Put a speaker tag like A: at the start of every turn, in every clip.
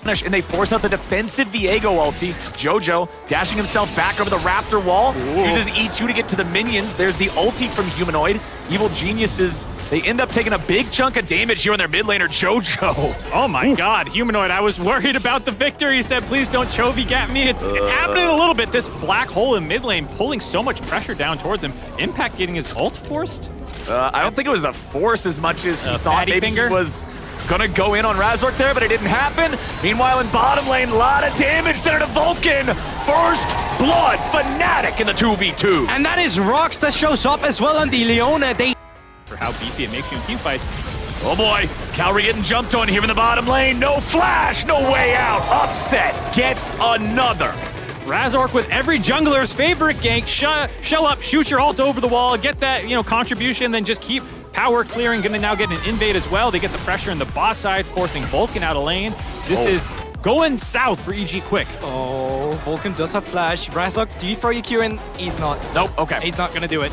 A: And they force out the defensive Viego ulti. Jojo dashing himself back over the Raptor wall.
B: Ooh.
A: Uses E2 to get to the minions. There's the ulti from Humanoid. Evil Geniuses, they end up taking a big chunk of damage here on their mid laner, Jojo.
B: Oh my god, Humanoid, I was worried about the victor. He said, please don't Chovy gap me. It's happening a little bit. This black hole in mid lane pulling so much pressure down towards him. Impact getting his ult forced?
A: I don't think it was a force as much as he thought maybe
B: finger?
A: he was gonna go in on Razork there, but it didn't happen. Meanwhile, in bottom lane, a lot of damage there to Vulcan. First blood, Fnatic in the 2v2.
C: And that is Rox that shows up as well on the Leona. They
B: For how beefy it makes you in team fights.
A: Oh boy, Calry getting jumped on here in the bottom lane. No flash, no way out. Upset gets another.
B: Razork with every jungler's favorite gank. Shell up, shoot your ult over the wall, get that, contribution, then just keep power clearing. Gonna now get an invade as well. They get the pressure in the bot side, forcing Vulcan out of lane. This is going south for EG quick.
C: Oh, Vulcan does have flash. Razork, do you throw your Q in? He's not.
A: Nope, okay.
C: He's not gonna do it.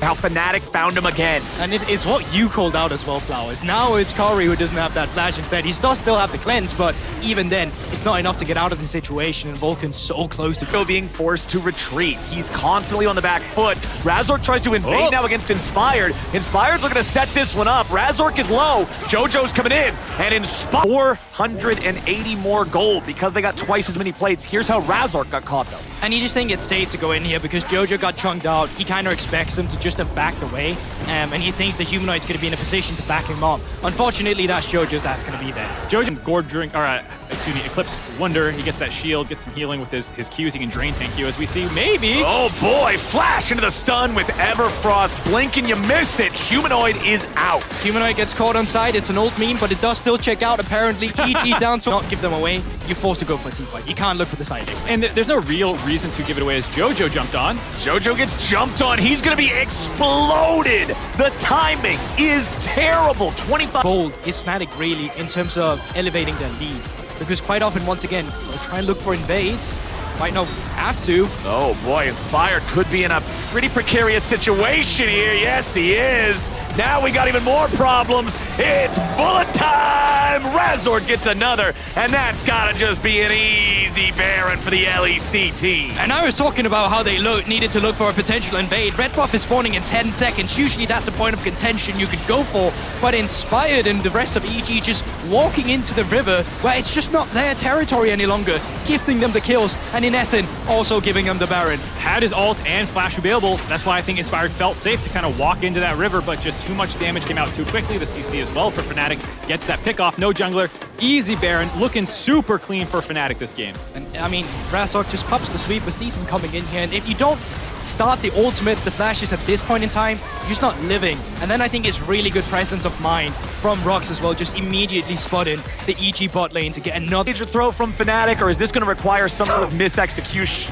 A: How Fnatic found him again.
C: And it's what you called out as well, Flowers. Now it's Corey who doesn't have that flash instead. He does still have the cleanse, but even then, it's not enough to get out of the situation, and Vulcan's so close to
A: being forced to retreat. He's constantly on the back foot. Razork tries to invade now against Inspired. Inspired's looking to set this one up. Razork is low. Jojo's coming in, and Inspired 480 more gold because they got twice as many plates. Here's how Razork got caught, though.
C: And you just think it's safe to go in here because Jojo got chunked out. He kind of expects them to just have backed away, and he thinks the Humanoid's going to be in a position to back him up. Unfortunately, that's Jojo that's going to be there.
B: Jojo Gourd drink, Eclipse Wonder. He gets that shield, gets some healing with his Qs. He can drain tank you, as we see. Maybe.
A: Oh boy, flash into the stun with Everfrost. Blink and you miss it. Humanoid is out.
C: Humanoid gets caught on side. It's an ult meme, but it does still check out. Apparently, EG down to not give them away. You're forced to go for a team fight. You can't look for the side lane.
B: And there's no real reason to give it away as Jojo jumped on.
A: Jojo gets jumped on. He's going to be exploded. The timing is terrible. 25.
C: Bold is Fnatic really in terms of elevating their lead. Because quite often, once again, they'll try and look for invades. Might not have to.
A: Oh boy, Inspired could be in a pretty precarious situation here. Yes, he is. Now we got even more problems. It's bullet time! Razork gets another, and that's gotta just be an easy Baron for the LEC team.
C: And I was talking about how they needed to look for a potential invade. Red buff is spawning in 10 seconds. Usually that's a point of contention you could go for, but Inspired and the rest of EG just walking into the river where it's just not their territory any longer, gifting them the kills, and in essence, also giving them the Baron.
B: Had his ult and flash available. That's why I think Inspired felt safe to kind of walk into that river, but just too much damage came out too quickly. The CC as well for Fnatic gets that pick off. No jungler. Easy Baron. Looking super clean for Fnatic this game.
C: And I mean, Razork just pops the sweep, but sees him coming in here. And if you don't start the ultimates, the flashes at this point in time, you're just not living. And then I think it's really good presence of mind from Rox as well, just immediately spotting the EG bot lane to get another
A: major throw from Fnatic, or is this going to require some sort of misexecution?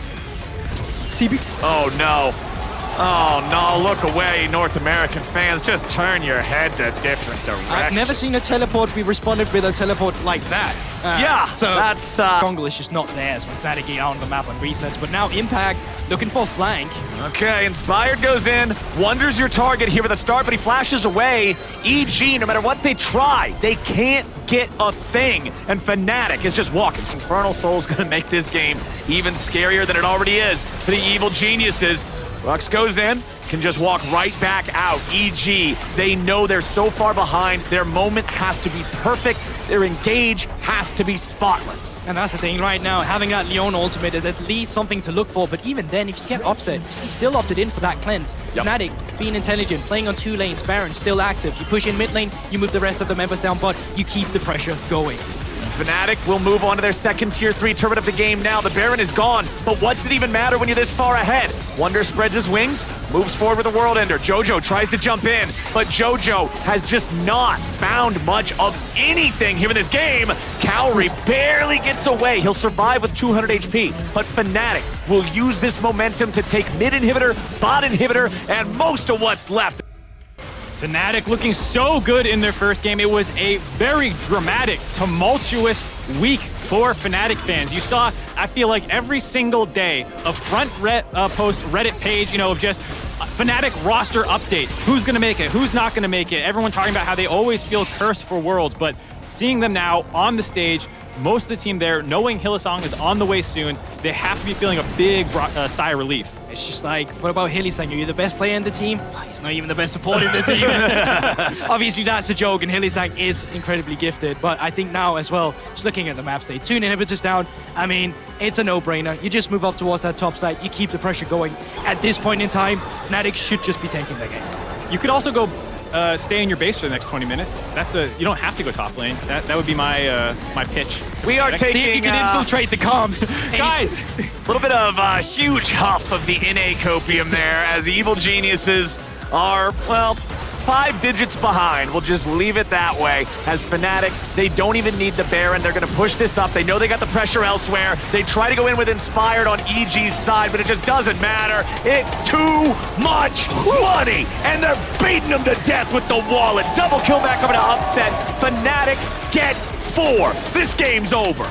C: TB.
A: Oh no. Oh no, look away, North American fans. Just turn your heads a different direction.
C: I've never seen a teleport be responded with a teleport like that.
A: Yeah,
C: so
A: that's...
C: Jungle is just not there, so Fnatic get out on the map on resets. But now Impact looking for flank.
A: Okay, Inspired goes in, wonders your target here at the start, but he flashes away. EG, no matter what they try, they can't get a thing. And Fnatic is just walking. Infernal Soul's gonna make this game even scarier than it already is for the Evil Geniuses. Rux goes in, can just walk right back out. EG, they know they're so far behind. Their moment has to be perfect. Their engage has to be spotless.
C: And that's the thing right now, having that Leon ultimate is at least something to look for. But even then, if you get upset, he's still opted in for that cleanse.
A: Yep.
C: Fnatic, being intelligent, playing on 2 lanes, Baron still active. You push in mid lane, you move the rest of the members down bot, you keep the pressure going.
A: Fnatic will move on to their second tier 3 turret of the game now. The Baron is gone, but what's it even matter when you're this far ahead? Wonder spreads his wings, moves forward with a World Ender. Jojo tries to jump in, but Jojo has just not found much of anything here in this game. Calry barely gets away. He'll survive with 200 HP, but Fnatic will use this momentum to take mid inhibitor, bot inhibitor, and most of what's left.
B: Fnatic looking so good in their first game. It was a very dramatic, tumultuous week for Fnatic fans. You saw, I feel like every single day, a front post Reddit page, of just Fnatic roster update. Who's going to make it? Who's not going to make it? Everyone talking about how they always feel cursed for Worlds, but seeing them now on the stage, most of the team there, knowing Hylissang is on the way soon, they have to be feeling a big sigh of relief.
C: It's just like, what about Hylissang? Are you the best player in the team? He's not even the best supporter in the team. Obviously, that's a joke, and Hylissang is incredibly gifted. But I think now as well, just looking at the map state, 2 inhibitors down, I mean, it's a no-brainer. You just move up towards that top side, you keep the pressure going. At this point in time, Fnatic should just be taking the game.
B: You could also go stay in your base for the next 20 minutes. You don't have to go top lane. That would be my my pitch.
A: We are taking...
C: See if you can infiltrate the comms.
B: Guys!
A: A little bit of huge huff of the NA copium there as the Evil Geniuses are, well, 5 digits behind. We'll just leave it that way. As Fnatic, they don't even need the Baron. They're going to push this up. They know they got the pressure elsewhere. They try to go in with Inspired on EG's side, but it just doesn't matter. It's too much money, and they're beating them to death with the wallet. Double kill back over to Upset. Fnatic get 4. This game's over.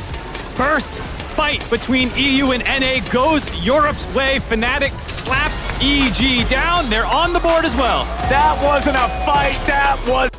B: First fight between EU and NA goes Europe's way. Fnatic slap EG down. They're on the board as well.
A: That wasn't a fight. That was